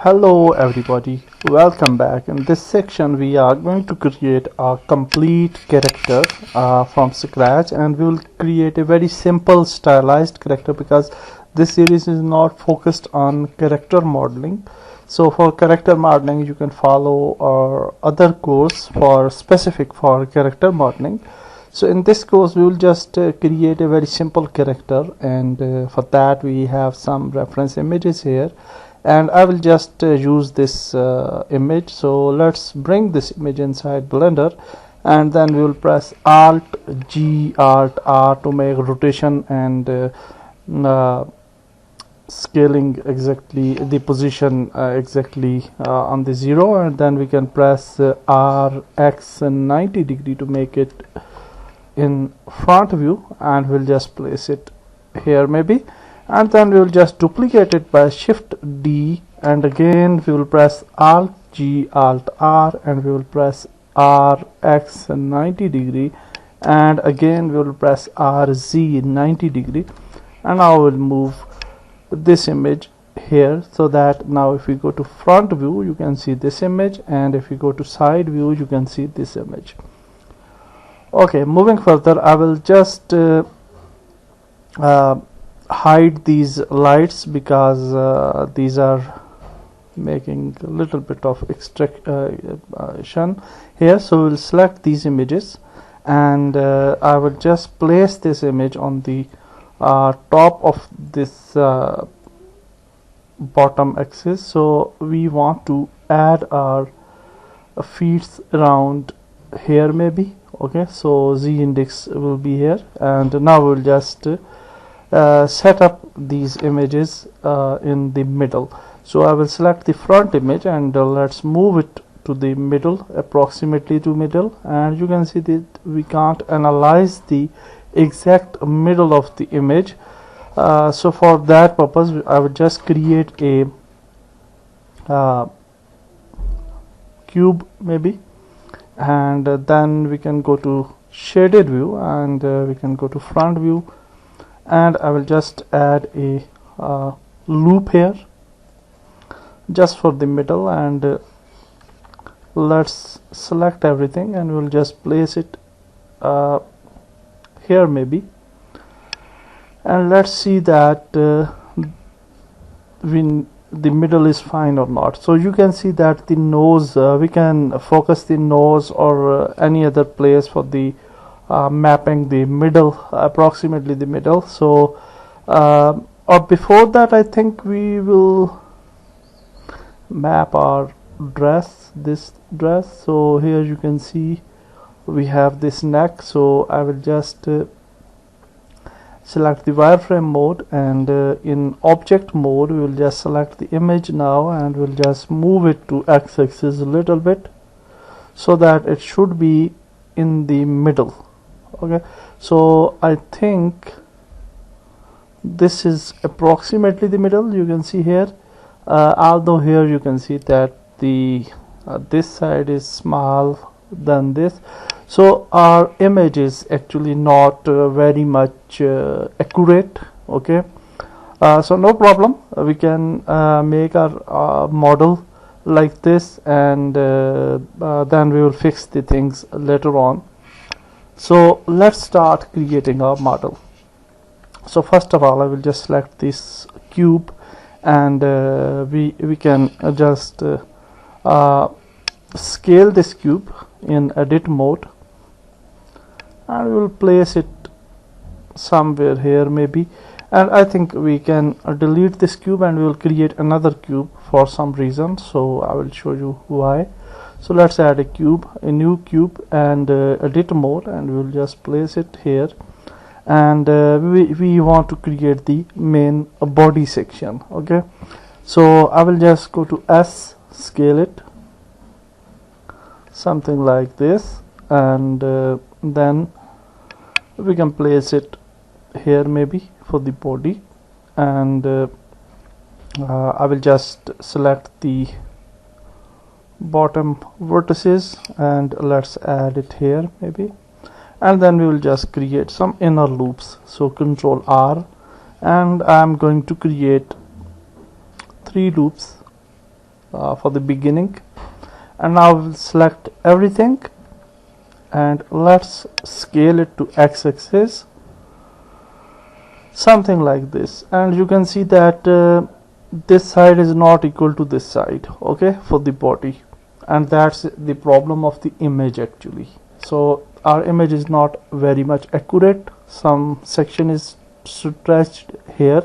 Hello everybody, welcome back. In this section we are going to create a complete character from scratch, and we will create a very simple stylized character because this series is not focused on character modeling. So for character modeling you can follow our other course for specific for character modeling. So in this course we will just create a very simple character, and for that we have some reference images here, and I will just use this image. So let's bring this image inside Blender, and then we will press Alt G, Alt R to make rotation and scaling exactly the position exactly on the 0, and then we can press R X 90 degree to make it in front view, and we'll just place it here maybe, and then we will just duplicate it by Shift D, and again we will press Alt G, Alt R, and we will press R X 90 degree, and again we will press R Z 90 degree, and now we'll move this image here, so that now if we go to front view you can see this image, and if you go to side view you can see this image. Okay, moving further, I will just hide these lights because these are making a little bit of extraction here. So we'll select these images, and I will just place this image on the top of this bottom axis. So we want to add our feet around here maybe. Okay, so Z index will be here, and now we'll just set up these images in the middle. So I will select the front image, and let's move it to the middle, approximately to middle, and you can see that we can't analyze the exact middle of the image. So for that purpose I will just create a cube maybe, and then we can go to shaded view, and we can go to front view, and I will just add a loop here just for the middle, and let's select everything, and we'll just place it here maybe, and let's see that the middle is fine or not. So you can see that the nose, we can focus the nose or any other place for the mapping the middle, approximately the middle. So or before that I think we will map our dress, this dress. So here you can see we have this neck, so I will just select the wireframe mode, and in object mode we will just select the image now, and we'll just move it to x-axis a little bit so that it should be in the middle. Okay, so I think this is approximately the middle. You can see here, although here you can see that the this side is small than this, so our image is actually not very much accurate. Okay, so no problem, we can make our model like this, and then we will fix the things later on. So let's start creating our model. So first of all I will just select this cube, and we can just scale this cube in edit mode, and we will place it somewhere here maybe, and I think we can delete this cube and we will create another cube for some reason. So I will show you why. So let's add a cube, a new cube, and edit mode, and we will just place it here, and we want to create the main body section. Okay, so I will just go to S, scale it something like this, and then we can place it here maybe for the body, and I will just select the bottom vertices, and let's add it here maybe, and then we will just create some inner loops. So Control R, and I'm going to create 3 loops for the beginning. And now we'll select everything and let's scale it to x-axis, something like this. And you can see that this side is not equal to this side, okay, for the body, and that's the problem of the image actually. So our image is not very much accurate, some section is stretched here.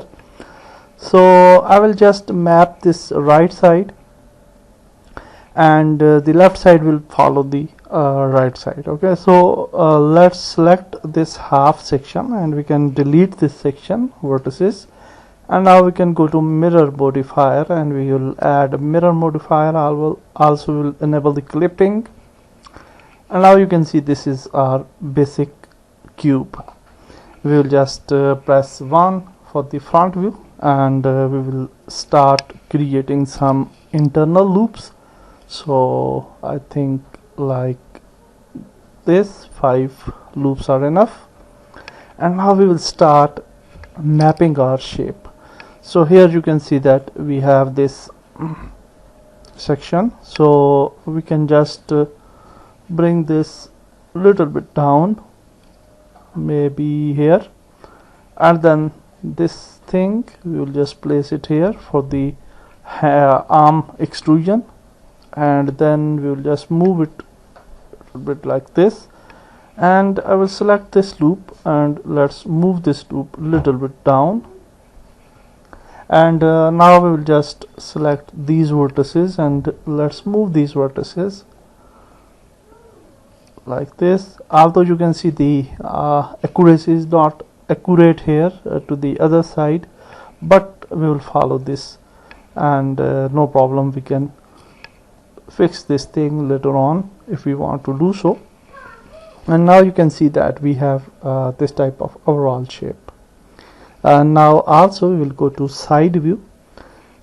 So I will just map this right side, and the left side will follow the right side. Okay, so let's select this half section and we can delete this section vertices, and now we can go to mirror modifier and we will add a mirror modifier. I will also enable the clipping, and now you can see this is our basic cube. We will just press 1 for the front view, and we will start creating some internal loops. So I think like this 5 loops are enough, and now we will start mapping our shape. So here you can see that we have this section, so we can just bring this little bit down, maybe here, and then this thing we will just place it here for the arm extrusion, and then we will just move it a bit like this, and I will select this loop and let's move this loop a little bit down, and now we will just select these vertices and let's move these vertices like this. Although you can see the accuracy is not accurate here to the other side, but we will follow this, and no problem, we can fix this thing later on if we want to do so. And now you can see that we have this type of overall shape. And now also we will go to side view,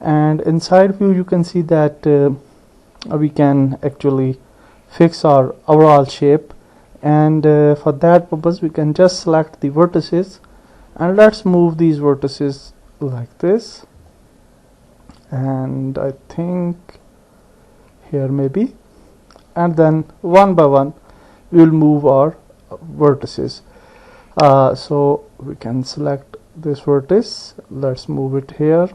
and in side view you can see that we can actually fix our overall shape, and for that purpose we can just select the vertices and let's move these vertices like this, and I think here maybe, and then one by one we will move our vertices. So we can select this vertex, let's move it here,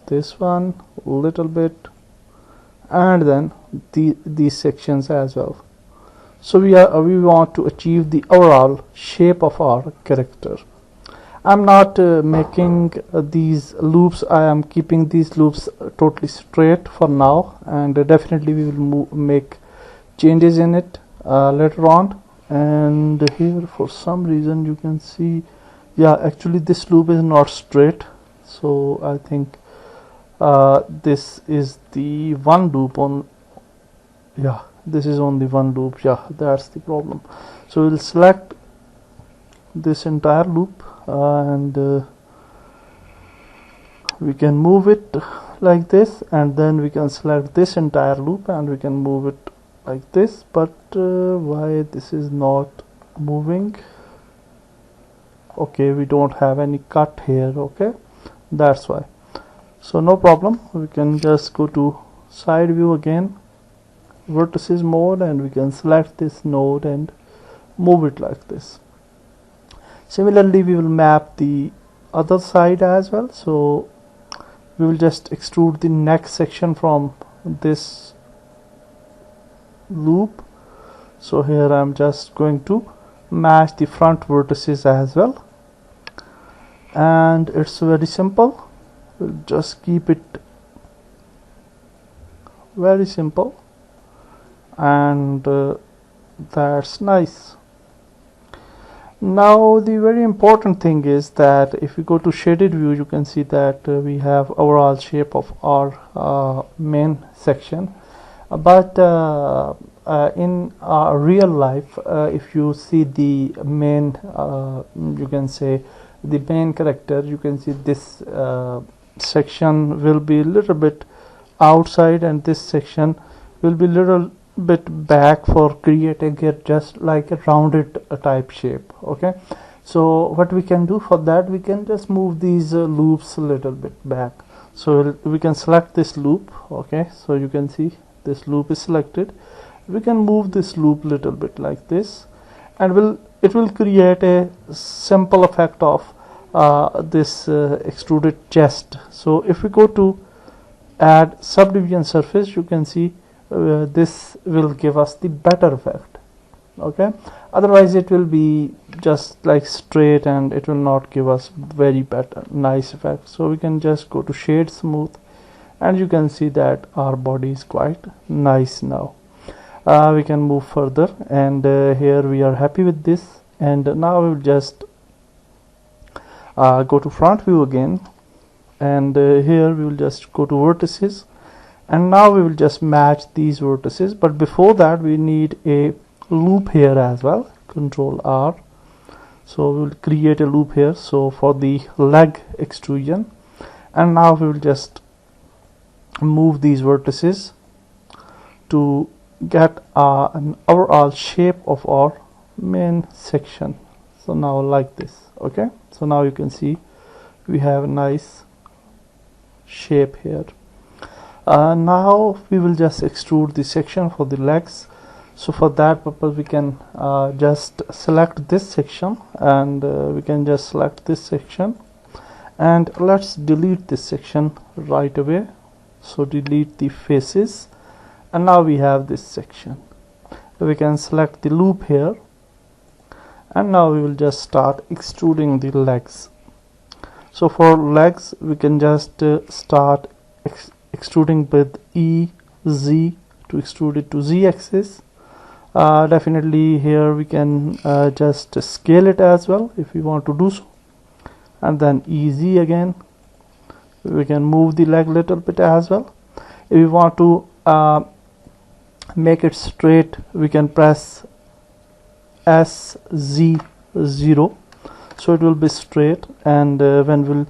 this one a little bit, and then these sections as well. So we want to achieve the overall shape of our character. I'm not making these loops, I am keeping these loops totally straight for now, and definitely we will make changes in it later on. And here for some reason you can see, yeah, actually this loop is not straight, so I think this is the one loop on, yeah, this is only one loop, yeah, that's the problem. So we'll select this entire loop and we can move it like this, and then we can select this entire loop and we can move it like this. But why this is not moving? Okay, we don't have any cut here, okay, that's why. So no problem, we can just go to side view again, vertices mode, and we can select this node and move it like this. Similarly we will map the other side as well, so we will just extrude the next section from this loop. So here I'm just going to match the front vertices as well, and it's very simple. We'll just keep it very simple, and that's nice. Now the very important thing is that if we go to shaded view, you can see that we have overall shape of our main section, but in real life, if you see the main, you can say the main character, you can see this section will be a little bit outside and this section will be little bit back for creating it just like a rounded type shape. Okay, so what we can do for that, we can just move these loops a little bit back. So we can select this loop. Okay, so you can see this loop is selected. We can move this loop little bit like this, and it will create a simple effect of this extruded chest. So if we go to add subdivision surface, you can see this will give us the better effect. Okay, otherwise it will be just like straight and it will not give us very better nice effect. So we can just go to shade smooth, and you can see that our body is quite nice now. We can move further, and here we are happy with this, and now we will just go to front view again, and here we will just go to vertices, and now we will just match these vertices. But before that we need a loop here as well. Control R. So we will create a loop here, so for the leg extrusion, and now we will just move these vertices to get an overall shape of our main section. So now like this. Okay, so now you can see we have a nice shape here. Now we will just extrude the section for the legs. So for that purpose we can just select this section, and we can just select this section, and let's delete this section right away. So delete the faces, and now we have this section. We can select the loop here, and now we will just start extruding the legs. So for legs we can just start extruding with EZ to extrude it to Z axis. Definitely here we can just scale it as well if we want to do so, and then EZ again. We can move the leg little bit as well. If we want to make it straight, we can press SZ0, so it will be straight, and when we'll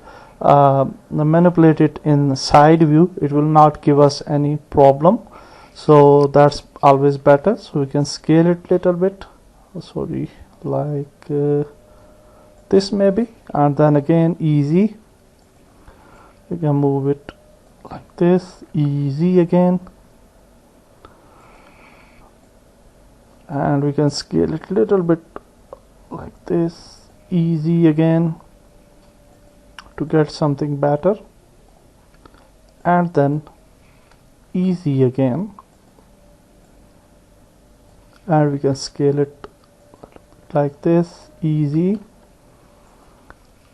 manipulate it in side view, it will not give us any problem. So that's always better. So we can scale it little bit, sorry, like this maybe, and then again easy. We can move it like this, easy again, and we can scale it little bit like this, easy again, to get something better, and then easy again, and we can scale it like this, easy,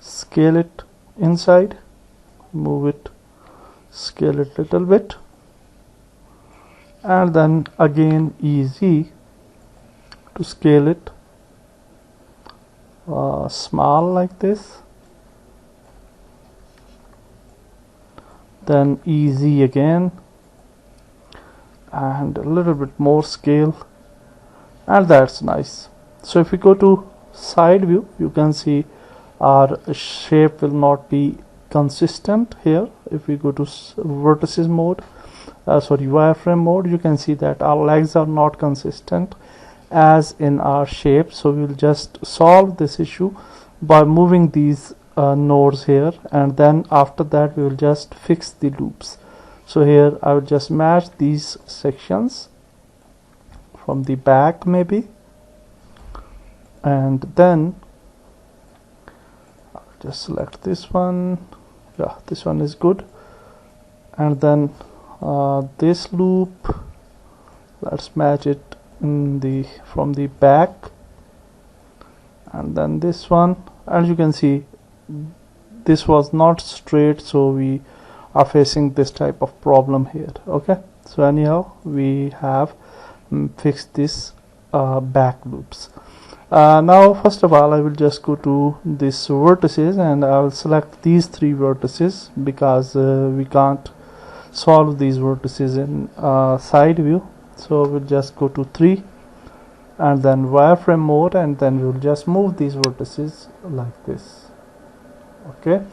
scale it inside, move it, scale it little bit, and then again easy to scale it small like this, then easy again, and a little bit more scale, and that's nice. So if we go to side view, you can see our shape will not be consistent here. If we go to vertices mode, wireframe mode, you can see that our legs are not consistent as in our shape. So we will just solve this issue by moving these nodes here, and then after that we will just fix the loops. So here I will just match these sections from the back maybe, and then I'll just select this one. Yeah, this one is good, and then this loop, let's match it in the from the back, and then this one. As you can see, this was not straight, so we are facing this type of problem here. Okay, so anyhow we have fixed this back loops. Now first of all I will just go to this vertices, and I will select these three vertices because we can't solve these vertices in side view. So we'll just go to 3 and then wireframe mode, and then we'll just move these vertices like this. Okay,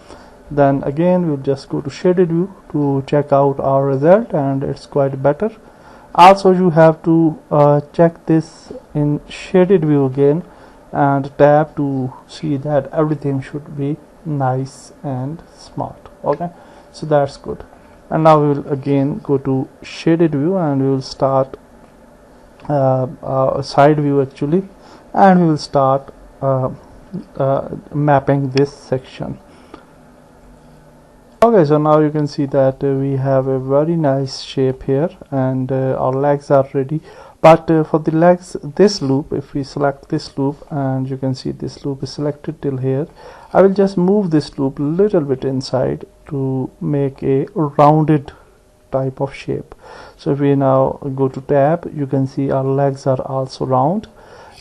then again we'll just go to shaded view to check out our result, and it's quite better. Also you have to check this in shaded view again and tap to see that everything should be nice and smart. Okay, So that's good. And now we will again go to shaded view, and we will start side view actually, and we will start mapping this section. Okay, so now you can see that we have a very nice shape here, and our legs are ready. But for the legs, this loop, if we select this loop, and you can see this loop is selected till here, I will just move this loop a little bit inside to make a rounded type of shape. So if we now go to tab, you can see our legs are also round,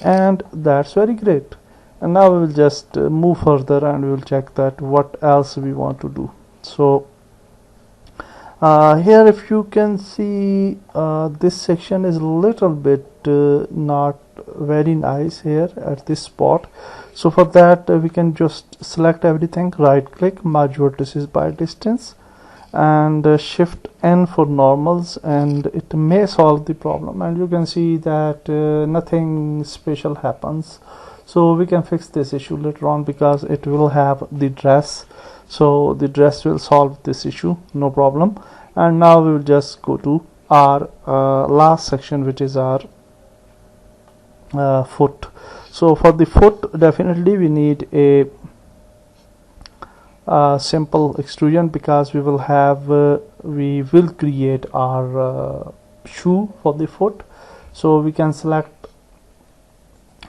and that's very great. And now we will just move further, and we will check that what else we want to do. So here, if you can see, this section is a little bit not very nice here at this spot. So for that, we can just select everything, right click, merge vertices by distance, and shift N for normals, and it may solve the problem. And you can see that nothing special happens. So we can fix this issue later on, because it will have the dress. So the dress will solve this issue, no problem. And now we will just go to our last section, which is our foot. So for the foot, definitely we need a simple extrusion, because we will have we will create our shoe for the foot. So we can select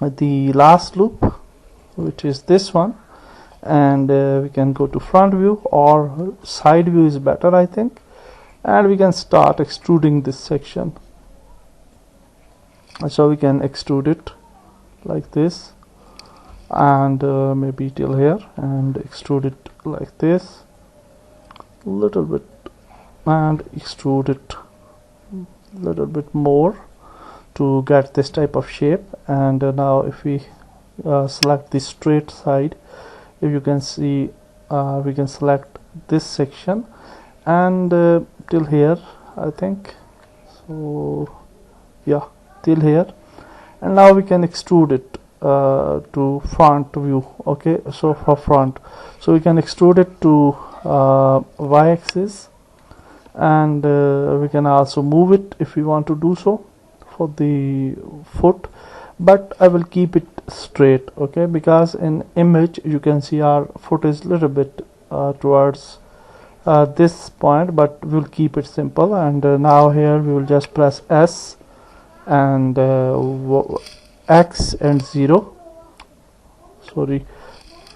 the last loop, which is this one, and we can go to front view, or side view is better, I think, and we can start extruding this section. So we can extrude it like this, and maybe till here, and extrude it like this a little bit, and extrude it a little bit more to get this type of shape. And now if we select the straight side, if you can see, we can select this section, and till here, I think. So yeah, till here, and now we can extrude it to front view. Okay, so for front, so we can extrude it to y-axis, and we can also move it if we want to do so for the foot, but I will keep it straight, okay, because in image you can see our foot is a little bit towards this point, but we'll keep it simple. And now here we will just press S and X and 0, sorry,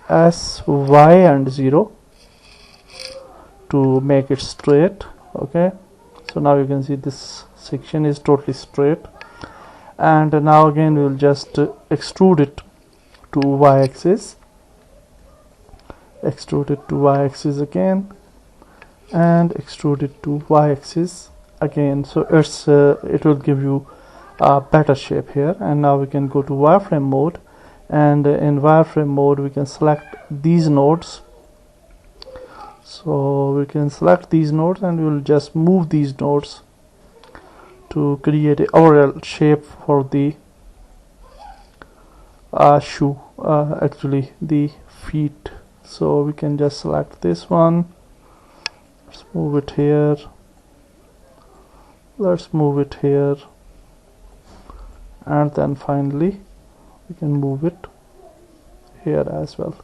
S, Y and 0 to make it straight. Okay, so now you can see this section is totally straight. And now again we will just extrude it to y-axis, extrude it to y-axis again, and extrude it to y-axis again. So it's it will give you a better shape here. And now we can go to wireframe mode, and in wireframe mode we can select these nodes. So we can select these nodes, and we will just move these nodes to create a overall shape for the shoe, actually the feet. So we can just select this one, let's move it here, let's move it here, and then finally we can move it here as well.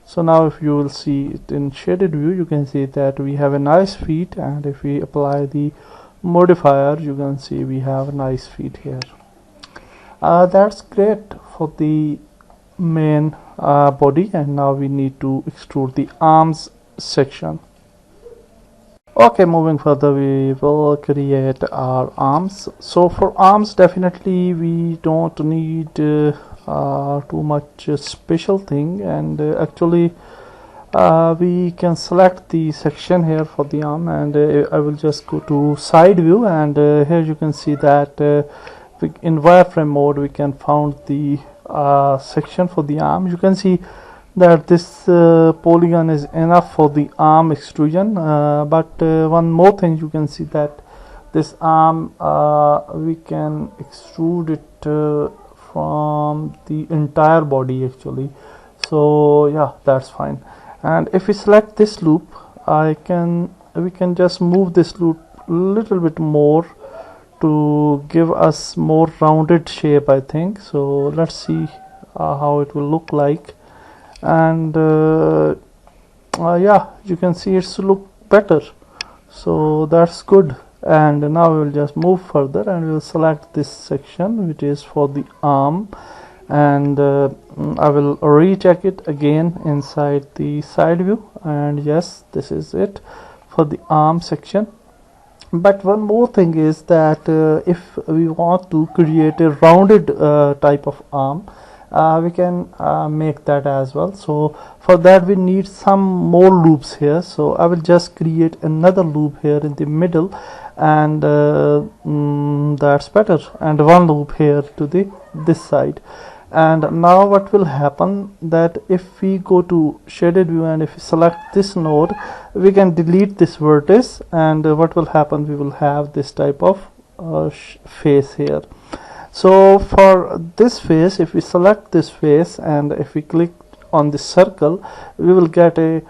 So now if you will see it in shaded view, you can see that we have a nice feet, and if we apply the modifier, you can see we have nice feet here. That's great for the main body. And now we need to extrude the arms section. Okay, moving further, we will create our arms. So for arms, definitely we don't need too much special thing, and actually we can select the section here for the arm, and I will just go to side view, and here you can see that in wireframe mode we can found the section for the arm. You can see that this polygon is enough for the arm extrusion, but one more thing, you can see that this arm we can extrude it from the entire body actually. So yeah, that's fine. And if we select this loop, we can just move this loop little bit more to give us more rounded shape, I think. So let's see how it will look like. And yeah, you can see it's look better, so that's good. And now we will just move further and we will select this section which is for the arm, and I will recheck it again inside the side view, and yes, this is it for the arm section. But one more thing is that if we want to create a rounded type of arm, we can make that as well. So for that we need some more loops here, so I will just create another loop here in the middle, and that's better, and one loop here to this side. And now what will happen, that if we go to shaded view and if we select this node, we can delete this vertex, and what will happen, we will have this type of face here. So for this face, if we select this face and if we click on the circle, we will get a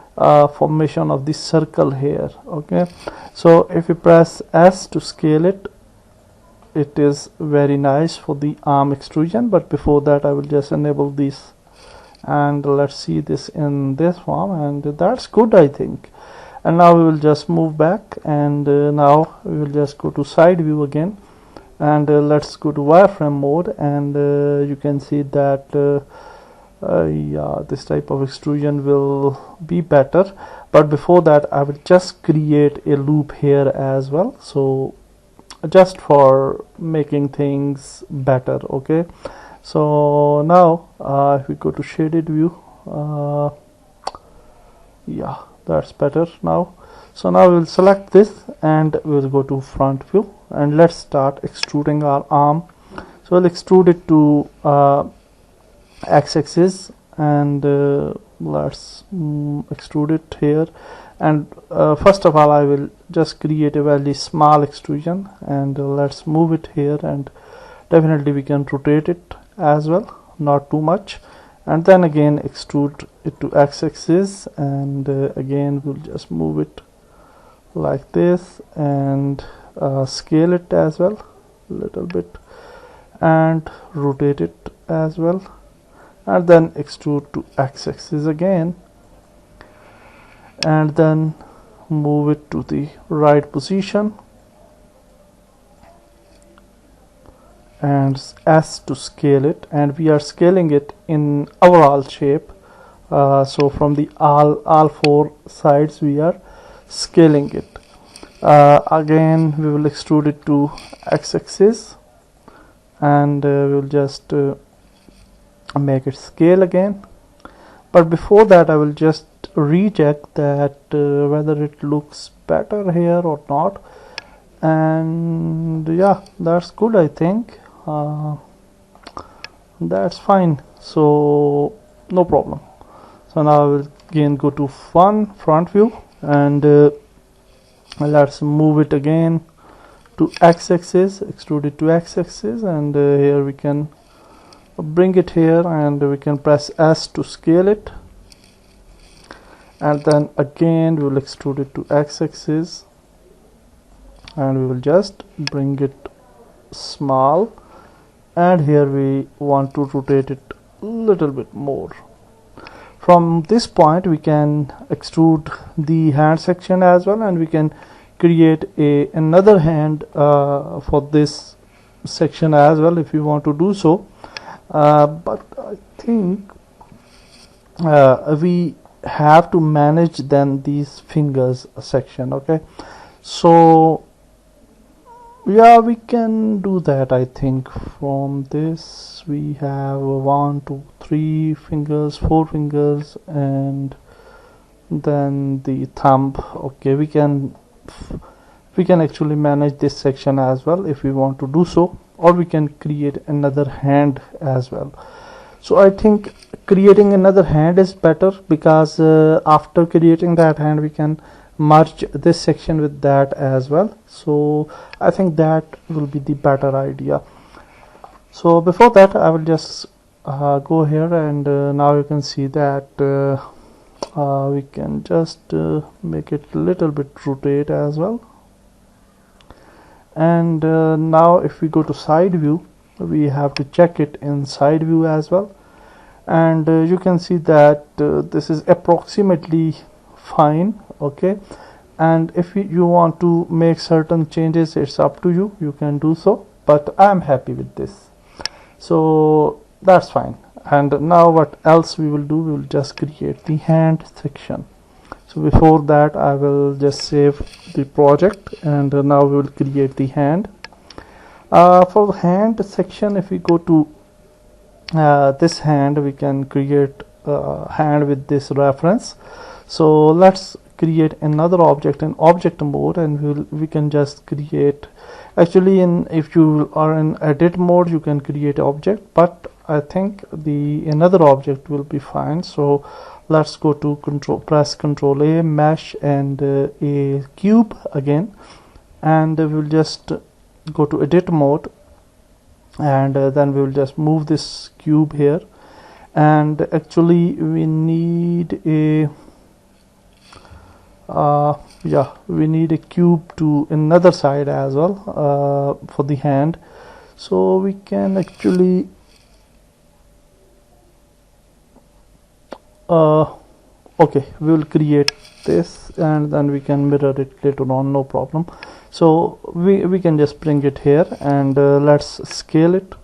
formation of this circle here. Okay, so if we press S to scale it, it is very nice for the arm extrusion. But before that, I will just enable this, and let's see this in this form, and that's good, I think. And now we will just move back, and now we will just go to side view again, and let's go to wireframe mode, and you can see that yeah, this type of extrusion will be better. But before that, I will just create a loop here as well, so just for making things better. Okay, so now if we go to shaded view, yeah, that's better now. So now we will select this and we will go to front view, and let's start extruding our arm. So we'll extrude it to x-axis, and let's extrude it here. And first of all, I will just create a very small extrusion, and let's move it here, and definitely we can rotate it as well, not too much, and then again extrude it to x-axis, and again we'll just move it like this, and scale it as well a little bit, and rotate it as well, and then extrude to x-axis again, and then move it to the right position, and S to scale it, and we are scaling it in overall shape. So from the all four sides we are scaling it. Again we will extrude it to x-axis, and we will just make it scale again. But before that, I will just recheck that whether it looks better here or not, and yeah, that's good, I think. That's fine, so no problem. So now I will again go to front view, and let's move it again to x-axis, extrude it to x-axis, and here we can bring it here, and we can press S to scale it, and then again we will extrude it to x-axis, and we will just bring it small, and here we want to rotate it a little bit more. From this point we can extrude the hand section as well, and we can create another hand for this section as well if you want to do so. But I think we have to manage then these fingers section. Okay, so yeah, we can do that. I think from this we have 1 2 3 fingers, 4 fingers, and then the thumb. Okay, we can actually manage this section as well if we want to do so, or we can create another hand as well. So I think creating another hand is better, because after creating that hand we can merge this section with that as well. So I think that will be the better idea. So before that, I will just go here, and now you can see that We can just make it a little bit rotate as well. And now if we go to side view, we have to check it in side view as well. And you can see that this is approximately fine. Okay, and if you want to make certain changes, it's up to you, you can do so, but I'm happy with this, so that's fine. And now what else we will do, we will just create the hand section. So before that I will just save the project, and now we will create the hand. For the hand section, if we go to this hand, we can create a hand with this reference. So let's create another object in object mode, and we can just create, actually if you are in edit mode you can create object, but I think another object will be fine. So let's go to press Ctrl A, mesh, and a cube again, and we'll just go to edit mode, and then we will just move this cube here. And actually we need a we need a cube to another side as well for the hand. So we can actually okay, we will create this and then we can mirror it later on, no problem. So we can just bring it here, and let's scale it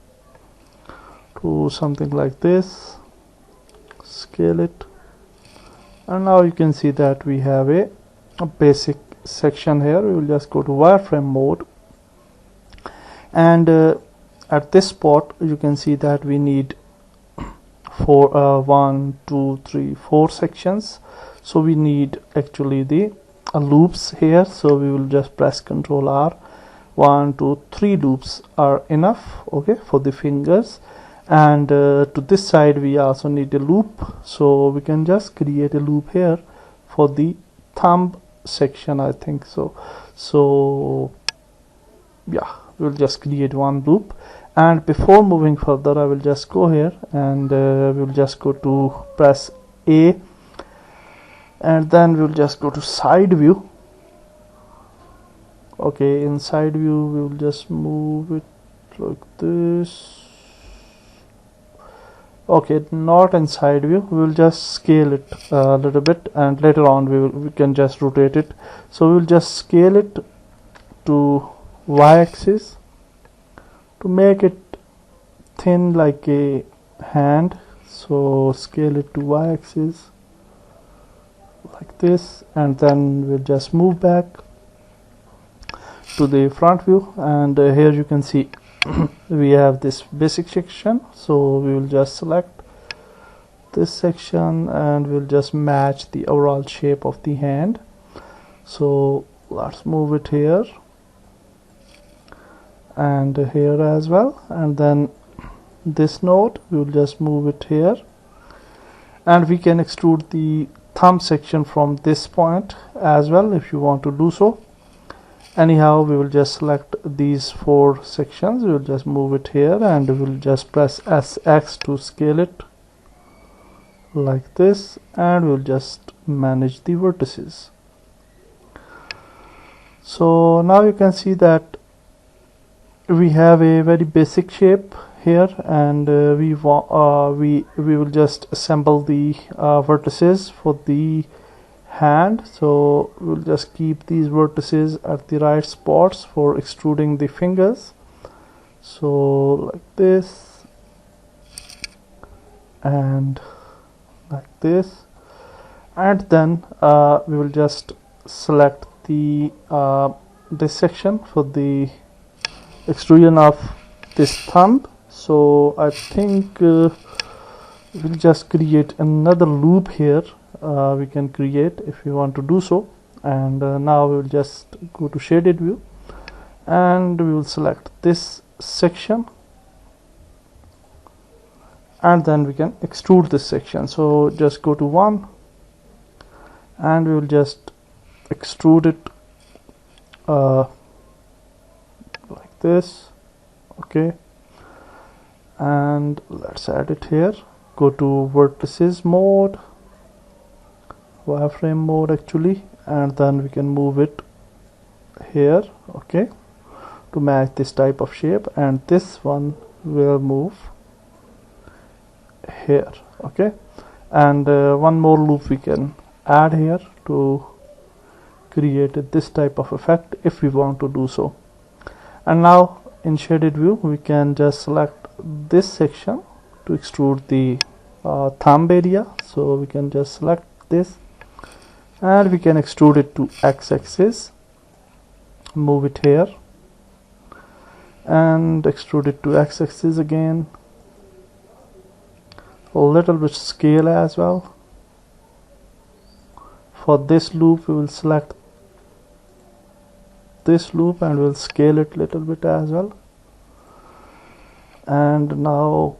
to something like this, scale it, and now you can see that we have a basic section here. We will just go to wireframe mode, and at this spot you can see that we need 1, 2, 3, 4 sections. So we need actually the loops here, so we will just press Ctrl R. 1, 2, 3 loops are enough, okay, for the fingers. And to this side we also need a loop, so we can just create a loop here for the thumb section, I think so yeah, we'll just create one loop. And before moving further, I will just go here, and we'll just go to press A, and then we'll just go to side view. Okay, in side view we will just move it like this. Okay, not in side view, we will just scale it a little bit, and later on we can just rotate it. So we will just scale it to y-axis to make it thin like a hand. So scale it to y-axis like this, and then we'll just move back to the front view, and here you can see we have this basic section. So we will just select this section, and we'll just match the overall shape of the hand. So let's move it here and here as well, and then this node we will just move it here, and we can extrude the thumb section from this point as well if you want to do so. Anyhow, we will just select these 4 sections, we will just move it here, and we will just press SX to scale it like this, and we'll just manage the vertices. So now you can see that we have a very basic shape here, and we will just assemble the vertices for the hand. So we'll just keep these vertices at the right spots for extruding the fingers. So like this and like this, and then we will just select the this section for the extrusion of this thumb. So I think we'll just create another loop here. We can create if you want to do so, and now we will just go to shaded view, and we will select this section, and then we can extrude this section. So just go to 1, and we will just extrude it like this. Okay, and let's add it here. Go to vertices mode, wireframe mode actually, and then we can move it here, okay, to match this type of shape, and this one will move here, okay. And one more loop we can add here to create this type of effect if we want to do so. And now in shaded view we can just select this section to extrude the thumb area. So we can just select this and we can extrude it to x-axis, move it here and extrude it to x-axis again, a little bit scale as well. For this loop we will select this loop and we'll scale it little bit as well. And now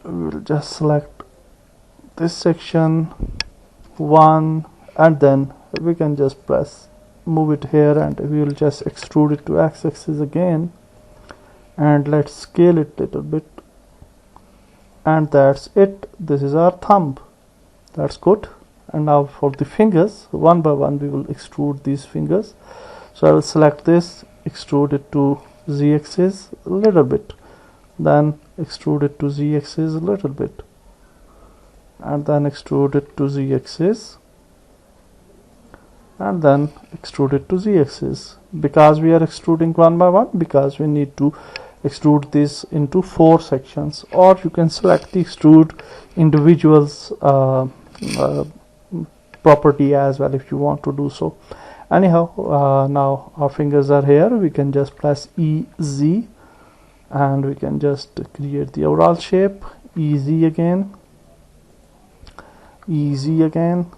we will just select this section one, and then we can just move it here, and we will just extrude it to x-axis again, and let's scale it little bit, and that's it. This is our thumb. That's good. And now for the fingers, one by one we will extrude these fingers. So I will select this, extrude it to z-axis a little bit, then extrude it to z-axis a little bit, and then extrude it to z-axis, and then extrude it to z-axis. Because we are extruding one by one, because we need to extrude this into 4 sections, or you can select the extrude individuals property as well if you want to do so. Anyhow, now our fingers are here. We can just press EZ and we can just create the overall shape. EZ again, EZ again,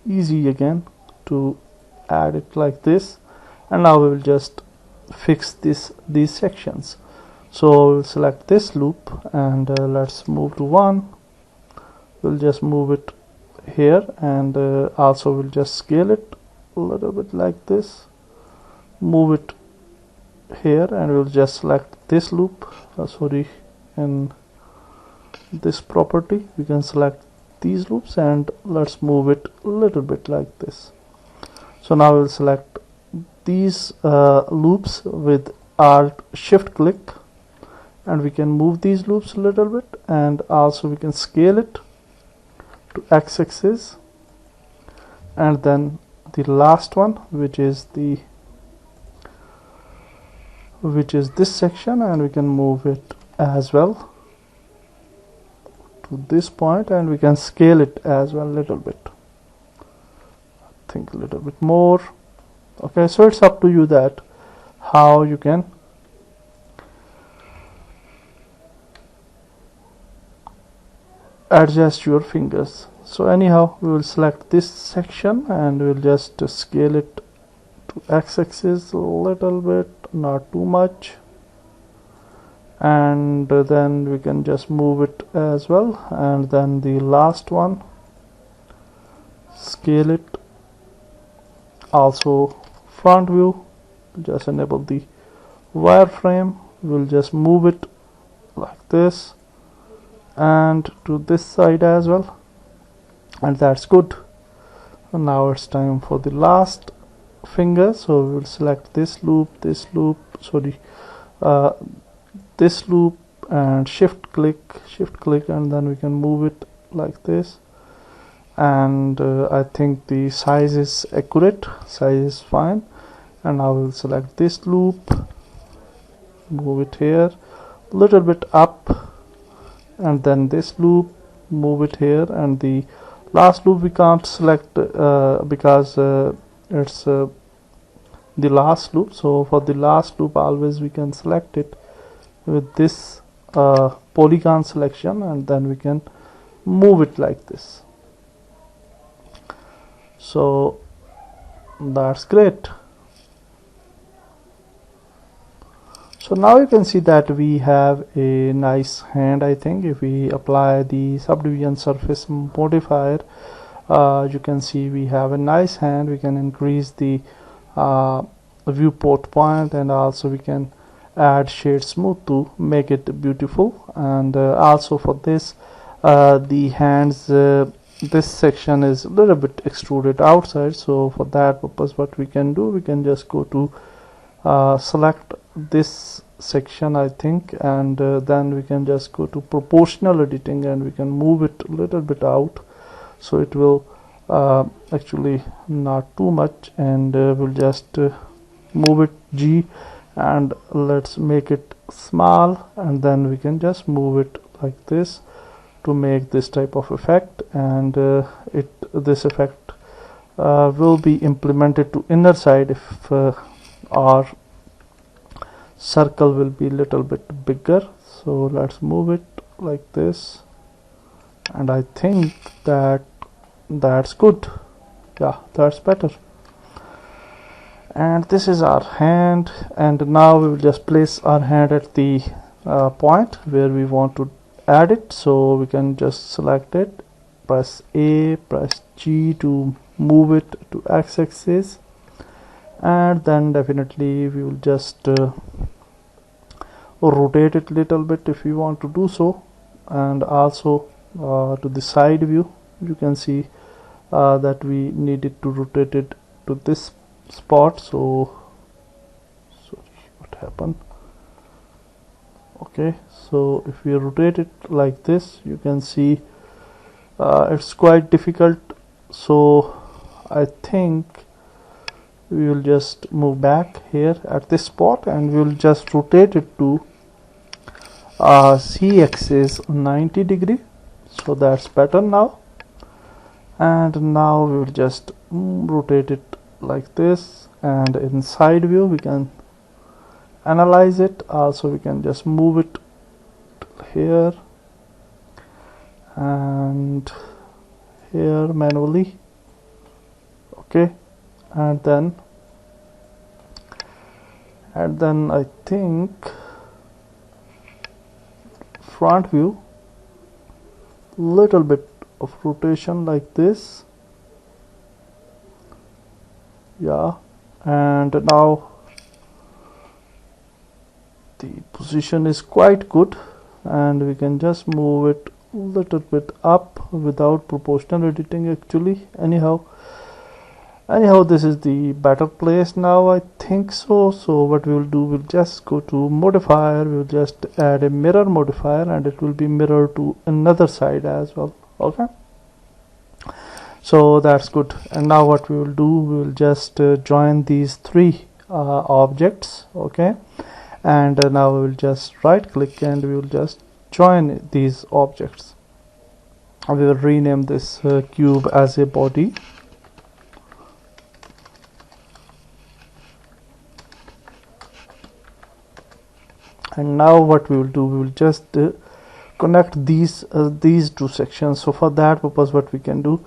EZ again to add it like this. And now we will just fix these sections. So we'll select this loop and let's move to 1. We'll just move it here, and also we'll just scale it a little bit like this, move it here, and we'll just select this loop, in this property we can select these loops, and let's move it a little bit like this. So now we'll select these loops with Alt Shift click, and we can move these loops a little bit, and also we can scale it to x-axis. And then the last one, which is this section, and we can move it as well to this point, and we can scale it as well a little bit, I think a little bit more. Okay, so it's up to you that how you can adjust your fingers. So anyhow, we will select this section and we'll just scale it to x-axis a little bit, not too much, and then we can just move it as well. And then the last one, scale it also front view, just enable the wireframe, we'll just move it like this and to this side as well, and that's good. And now it's time for the last finger. So we will select this loop, this loop, this loop, and shift click, and then we can move it like this. And I think the size is accurate, size is fine. And now we'll select this loop, move it here a little bit up, and then this loop, move it here, and the last loop we can't select because it's the last loop. So for the last loop always we can select it with this polygon selection, and then we can move it like this. So that's great. So now you can see that we have a nice hand. I think if we apply the subdivision surface modifier, you can see we have a nice hand. We can increase the viewport point, and also we can add shade smooth to make it beautiful. And also for this the hands, this section is a little bit extruded outside, so for that purpose what we can do, we can just go to select this section, I think, and then we can just go to proportional editing and we can move it a little bit out, so it will actually not too much, and we'll just move it G, and let's make it small, and then we can just move it like this to make this type of effect, and this effect will be implemented to inner side if our circle will be little bit bigger. So let's move it like this, and I think that's good. Yeah, that's better. And this is our hand, and now we will just place our hand at the point where we want to add it. So we can just select it, press A, press G to move it to x-axis, and then definitely we will just rotate it little bit if you want to do so, and also to the side view you can see that we needed to rotate it to this spot. So sorry, what happened? Okay, so if we rotate it like this, you can see it's quite difficult, so I think we will just move back here at this spot and we will just rotate it to z-axis 90 degree, so that's better now. And now we will just rotate it like this, and in side view we can analyze it. Also we can just move it here and here manually. Okay, and then I think front view, little bit of rotation like this. Yeah, and now the position is quite good, and we can just move it a little bit up without proportional editing actually. Anyhow this is the better place now, I think so. So what we will do, we'll just go to modifier, we will just add a mirror modifier, and it will be mirror to another side as well. Okay, so that's good. And now what we will do, we will just join these three objects. Okay, and now we will just right click and we will just join these objects. We will rename this cube as a body. And now what we will do, we will just connect these two sections. So for that purpose what we can do,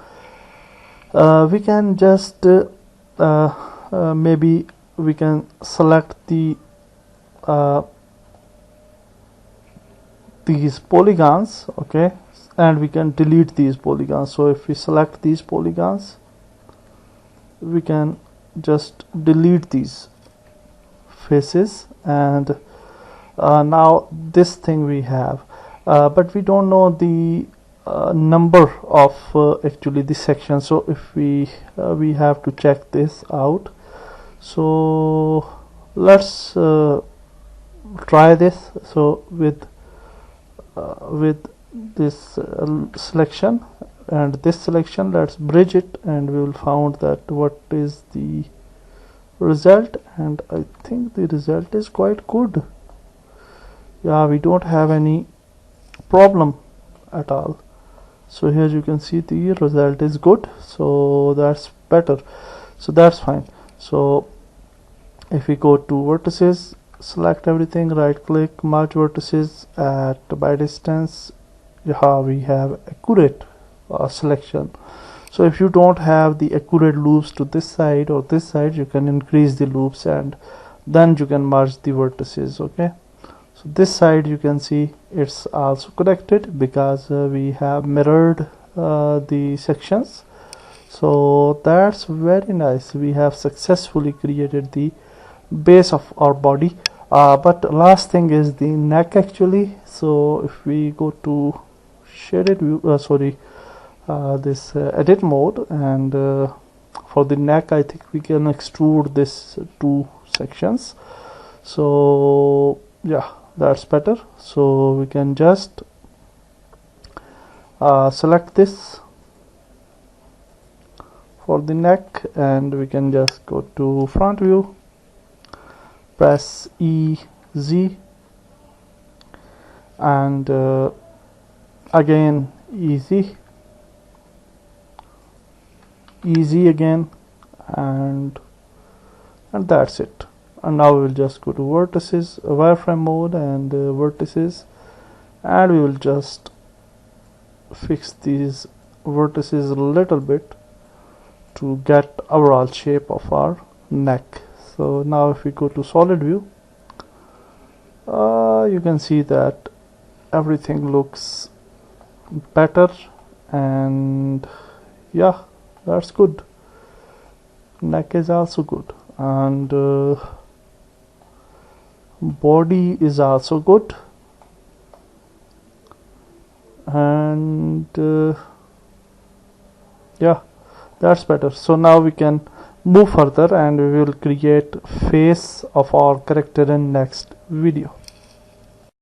we can just maybe we can select these polygons, okay, and we can delete these polygons. So if we select these polygons, we can just delete these faces, and now this thing we have, but we don't know the number of actually the section. So if we have to check this out. So let's try this. So with this selection and this selection, let's bridge it, and we will found that what is the result, and I think the result is quite good. Yeah, we don't have any problem at all. So here you can see the result is good, so that's better, so that's fine. So if we go to vertices, select everything, right click, merge vertices at by distance. Yeah, we have accurate selection. So if you don't have the accurate loops to this side or this side, you can increase the loops and then you can merge the vertices. Okay, so this side you can see it's also connected because we have mirrored the sections. So that's very nice. We have successfully created the base of our body, but last thing is the neck actually. So if we go to shaded view, this edit mode, and for the neck I think we can extrude this two sections. So yeah, that's better. So we can just select this for the neck, and we can just go to front view, press EZ, and again easy again, and that's it. And now we will just go to vertices, wireframe mode, and vertices, and we will just fix these vertices a little bit to get overall shape of our neck. So now if we go to solid view, you can see that everything looks better, and yeah, that's good. Neck is also good, and body is also good, and yeah, that's better. So now we can move further, and we will create face of our character in next video.